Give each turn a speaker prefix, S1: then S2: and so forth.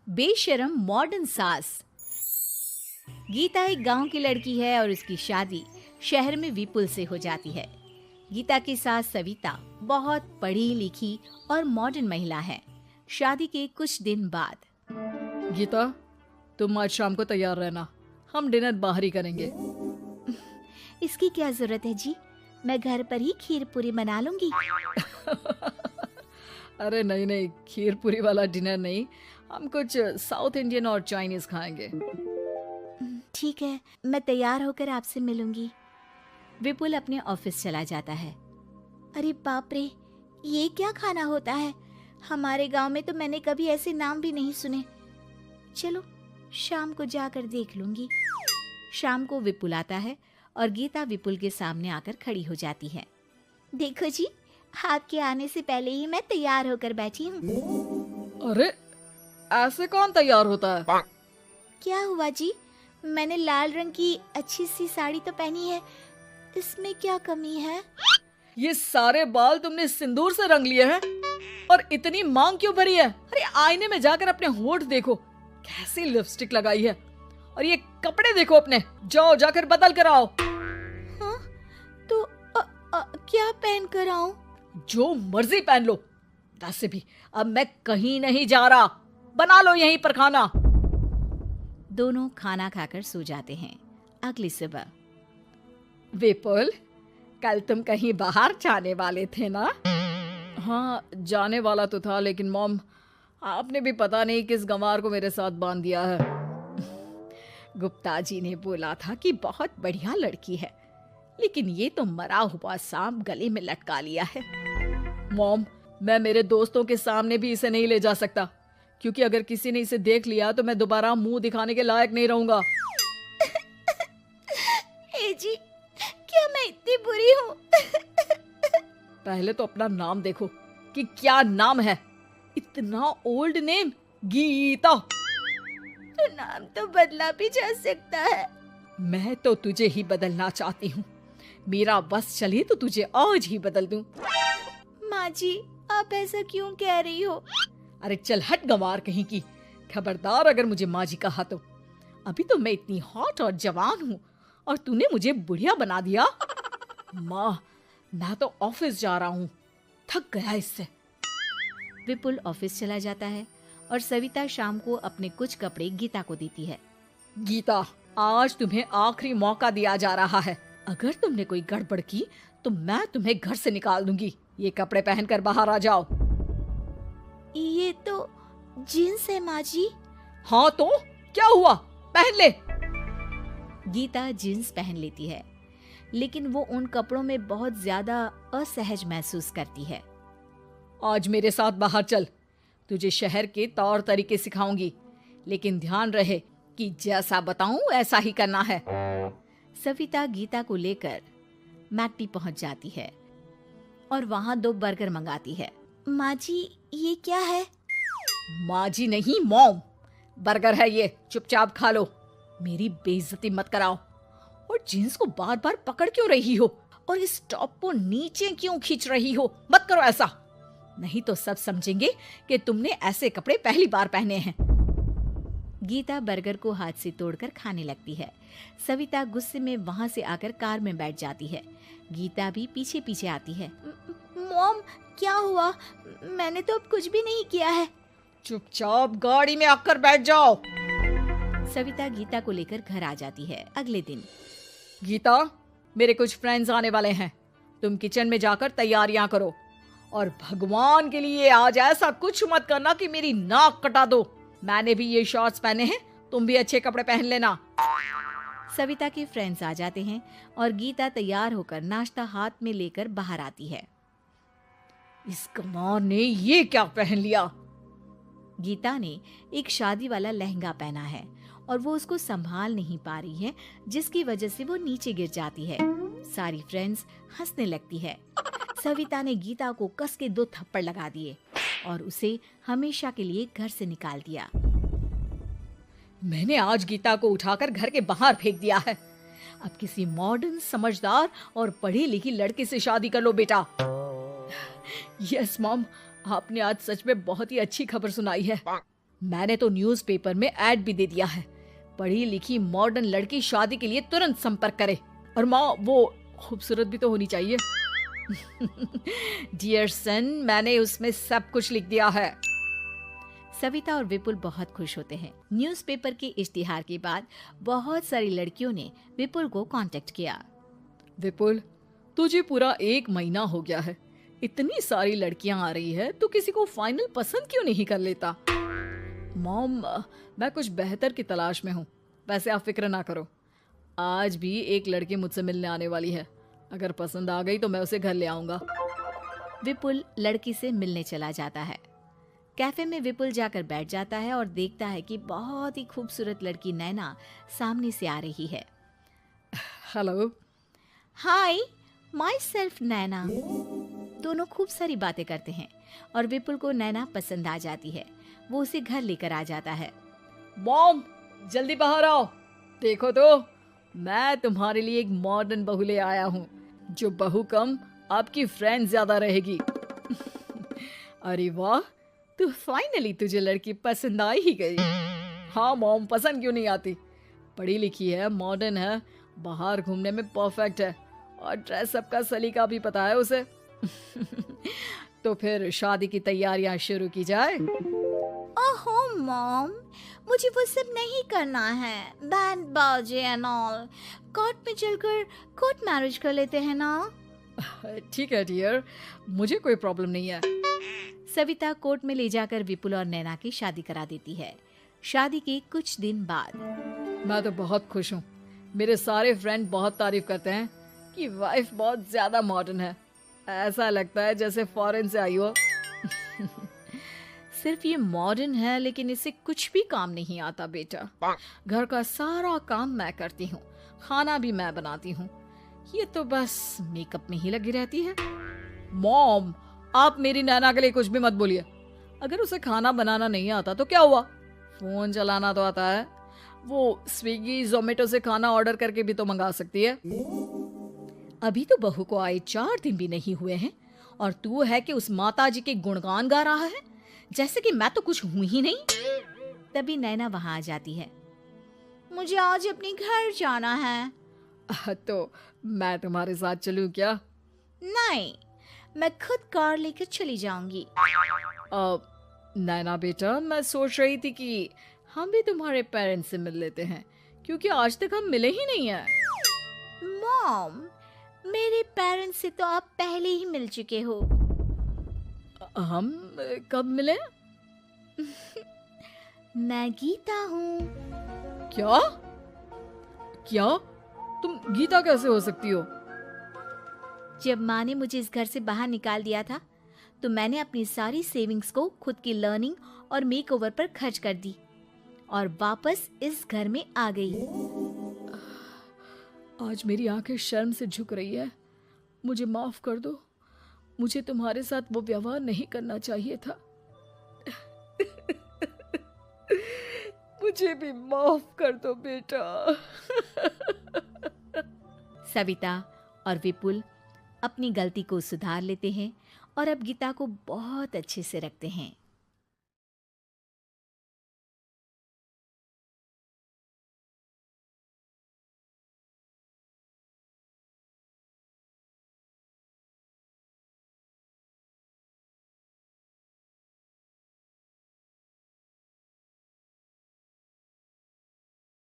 S1: बेशरम मॉडर्न सास। गीता एक गांव की लड़की है और उसकी शादी शहर में विपुल से हो जाती है। गीता की सास सविता बहुत पढ़ी लिखी और मॉडर्न महिला है। शादी के कुछ दिन बाद,
S2: गीता, तुम आज शाम को तैयार रहना, हम डिनर बाहर ही करेंगे।
S1: इसकी क्या जरूरत है जी, मैं घर पर ही खीर पूरी बना लूंगी।
S2: अरे नहीं नहीं, खीर पूरी वाला डिनर नहीं, हम कुछ साउथ इंडियन और चाइनीज खाएंगे।
S1: ठीक है, मैं तैयार होकर आपसे मिलूंगी। विपुल अपने ऑफिस चला जाता है। अरे बाप रे, ये क्या खाना होता है? हमारे गांव में तो मैंने कभी ऐसे नाम भी नहीं सुने। चलो शाम को जाकर देख लूंगी। शाम को विपुल आता है और गीता विपुल के सामने आकर खड़ी हो जाती है। देखो जी, आपके आने से पहले ही मैं तैयार होकर बैठी हूँ।
S2: अरे ऐसे कौन तैयार होता है?
S1: क्या हुआ जी? मैंने लाल रंग की अच्छी सी साड़ी तो पहनी है, इसमें क्या कमी है?
S2: ये सारे बाल तुमने सिंदूर से रंग लिए हैं और इतनी मांग क्यों भरी है? अरे आईने में जाकर अपने होंठ देखो, कैसी लिपस्टिक लगाई है। और ये कपड़े देखो अपने, जाओ जाकर बदल कर आओ।
S1: हाँ, तो क्या पहन कर आऊं?
S2: जो मर्जी पहन लो। वैसे भी अब मैं कहीं नहीं जा रहा, बना लो यहीं पर खाना।
S1: दोनों खाना खाकर सो जाते हैं। अगली सुबह,
S2: विपुल, कल तुम कहीं बाहर जाने वाले थे ना? हाँ, जाने वाला तो था, लेकिन मॉम, आपने भी पता नहीं किस गंवार को मेरे साथ बांध दिया है। गुप्ता जी ने बोला था कि बहुत बढ़िया लड़की है, लेकिन ये तो मरा हुआ सांप गले में लटका लिया है। मॉम, मैं मेरे दोस्तों के सामने भी इसे नहीं ले जा सकता, क्योंकि अगर किसी ने इसे देख लिया तो मैं दोबारा मुंह दिखाने के लायक नहीं रहूंगा।
S1: ए जी, क्या मैं इतनी बुरी हूँ?
S2: पहले तो अपना नाम देखो कि क्या नाम है। इतना ओल्ड नेम, गीता।
S1: तो नाम तो बदला भी जा सकता है।
S2: मैं तो तुझे ही बदलना चाहती हूँ। मेरा बस चले तो तुझे आज ही बदल दूं।
S1: माँ जी, आप ऐसा क्यों कह रही हो?
S2: अरे चल हट गंवार कहीं की। खबरदार अगर मुझे माँ जी कहा तो। अभी तो मैं इतनी हॉट और जवान हूँ और तूने मुझे बुढ़िया बना दिया। माँ, मैं तो ऑफिस जा रहा हूँ, थक गया इससे।
S1: विपुल ऑफिस चला जाता है और सविता शाम को अपने कुछ कपड़े गीता को देती है।
S2: गीता, आज तुम्हें आखिरी मौका दिया जा रहा है। अगर तुमने कोई गड़बड़ की तो मैं तुम्हें घर से निकाल दूंगी। ये कपड़े पहनकर बाहर आ जाओ।
S1: ये तो जीन्स है माँ जी।
S2: हाँ तो क्या हुआ, पहन ले।
S1: गीता जीन्स पहन लेती है, लेकिन वो उन कपड़ों में बहुत ज्यादा असहज महसूस करती है।
S2: आज मेरे साथ बाहर चल, तुझे शहर के तौर तरीके सिखाऊंगी, लेकिन ध्यान रहे कि जैसा बताऊं ऐसा ही करना है।
S1: सविता गीता को लेकर मैकडी पहुंच जाती है और वहां 2 बर्गर मंगाती है। माँ जी, ये क्या है?
S2: माँ जी नहीं मॉम, बर्गर है ये, चुपचाप खा लो। मेरी बेइज्जती मत कराओ। और जींस को बार बार पकड़ क्यों रही हो और इस टॉप को नीचे क्यों खींच रही हो? मत करो ऐसा, नहीं तो सब समझेंगे कि तुमने ऐसे कपड़े पहली बार पहने हैं।
S1: गीता बर्गर को हाथ से तोड़कर खाने लगती है। सविता गुस्से में वहां से आकर कार में बैठ जाती है। गीता भी पीछे पीछे आती है। मॉम, क्या हुआ? मैंने तो अब कुछ भी नहीं किया है।
S2: चुपचाप गाड़ी में आकर बैठ जाओ।
S1: सविता गीता को लेकर घर आ जाती है। अगले दिन,
S2: गीता, मेरे कुछ फ्रेंड्स आने वाले हैं, तुम किचन में जाकर तैयारियां करो। और भगवान के लिए आज ऐसा कुछ मत करना कि मेरी नाक कटा दो। मैंने भी ये शॉर्ट्स पहने हैं, तुम भी अच्छे कपड़े पहन लेना।
S1: सविता के फ्रेंड्स आ जाते हैं और गीता तैयार होकर नाश्ता हाथ में लेकर बाहर आती है।
S2: इस गंवार ने ये क्या पहन लिया?
S1: गीता ने एक शादी वाला लहंगा पहना है और वो उसको संभाल नहीं पा रही है, जिसकी वजह से वो नीचे गिर जाती है। सारी फ्रेंड्स हंसने लगती है। सविता ने गीता को कस के 2 थप्पड़ लगा दिए और उसे हमेशा के लिए घर से निकाल दिया।
S2: मैंने आज गीता को उठाकर घर के बाहर फेंक दिया है। अब किसी मॉडर्न, समझदार और पढ़ी लिखी लड़के से शादी कर लो बेटा। यस मॉम, आपने आज सच में बहुत ही अच्छी खबर सुनाई है। मैंने तो न्यूज़पेपर में ऐड भी दे दिया है, पढ़ी लिखी मॉडर्न लड़की शादी के लिए तुरंत संपर्क करे। और माँ, वो खूबसूरत भी तो होनी चाहिए। डियर सन, मैंने उसमें सब कुछ लिख दिया है।
S1: सविता और विपुल बहुत खुश होते हैं। न्यूज़पेपर के इश्तिहार के बाद बहुत सारी लड़कियों ने विपुल को कांटेक्ट किया।
S2: विपुल, तुझे पूरा 1 महीना हो गया है, इतनी सारी लड़कियां आ रही है, तो किसी को फाइनल पसंद क्यों नहीं कर लेता? मॉम, मैं कुछ बेहतर की तलाश में हूँ। वैसे आप फिक्र ना करो, आज भी एक लड़की मुझसे मिलने आने वाली है। अगर पसंद आ गई तो मैं उसे घर ले आऊंगा।
S1: विपुल लड़की से मिलने चला जाता है। कैफे में विपुल जाकर बैठ जाता है और देखता है कि बहुत ही खूबसूरत लड़की नैना सामने से आ रही है।
S2: हेलो।
S1: हाय, माई सेल्फ नैना। दोनों खूब सारी बातें करते हैं और विपुल को नैना पसंद आ जाती है। वो उसे घर लेकर आ जाता है।
S2: मॉम, जल्दी बाहर आओ। देखो तो, मैं तुम्हारे लिए एक मॉडर्न बहू ले आया हूँ, जो बहू कम आपकी फ्रेंड ज्यादा रहेगी। अरे वाह, तो फाइनली तुझे लड़की पसंद आ ही गई। हाँ मॉम, पसंद क्यों नहीं आती? पढ़ी लिखी है, मॉडर्न है, बाहर घूमने में परफेक्ट है, और ड्रेसअप का सलीका भी पता है उसे। तो फिर शादी की तैयारियां शुरू की जाए।
S1: ओहो मॉम, मुझे वो सब नहीं करना है। बैंड बाजे एंड ऑल। कोर्ट में चलकर कोर्ट मैरिज कर लेते हैं ना।
S2: ठीक है डियर, मुझे कोई प्रॉब्लम नहीं है।
S1: सविता कोर्ट में ले जाकर विपुल और नैना की शादी करा देती है। शादी के कुछ दिन बाद
S2: मैं तो बहुत खुश हूँ। मेरे सारे फ्रेंड बहुत तारीफ करते हैं कि वाइफ बहुत ज्यादा मॉडर्न है। ऐसा लगता है जैसे फॉरेन से आई हो। सिर्फ ये मॉडर्न है, लेकिन इससे कुछ भी काम नहीं आता बेटा। घर का सारा काम मैं करती हूँ, खाना भी मैं बनाती हूँ। ये तो बस मेकअप में ही लगी रहती है। मॉम, आप मेरी नैना के लिए कुछ भी मत बोलिए। अगर उसे खाना बनाना नहीं आता तो क्या हुआ, फोन चलाना तो आता है। वो स्विगी जोमेटो से खाना ऑर्डर करके भी तो मंगा सकती है। अभी तो बहू को आए 4 दिन भी नहीं हुए हैं, और तू है कि उस माता जी के गुणगान गा रहा है, जैसे कि मैं तो कुछ हूं ही नहीं। तभी नैना वहां आ जाती है। मुझे आज अपने घर जाना है। तो मैं तुम्हारे साथ चलूं क्या? नहीं, मैं खुद कार लेकर चली जाऊंगी। नैना बेटा, मैं सोच रही थी कि हम भी तुम्हारे पेरेंट्स से मिल लेते हैं, क्योंकि आज तक हम मिले ही नहीं हैं। मॉम, मेरे पेरेंट्स से तो आप पहले ही मिल चुके हो। हम कब मिले? मैं गीता हूँ। क्या? क्या? तुम गीता कैसे हो सकती हो? जब माँ ने मुझे इस घर से बाहर निकाल दिया था, तो मैंने अपनी सारी सेविंग्स को खुद की लर्निंग और मेकओवर पर खर्च कर दी और वापस इस घर में आ गई। आज मेरी आंखें शर्म से झुक रही है। मुझे माफ कर दो। मुझे तुम्हारे साथ वो व्यवहार नहीं करना चाहिए था। मुझे भी माफ कर दो बेटा।
S1: सविता और विपुल अपनी गलती को सुधार लेते हैं और अब गीता को बहुत अच्छे से रखते हैं।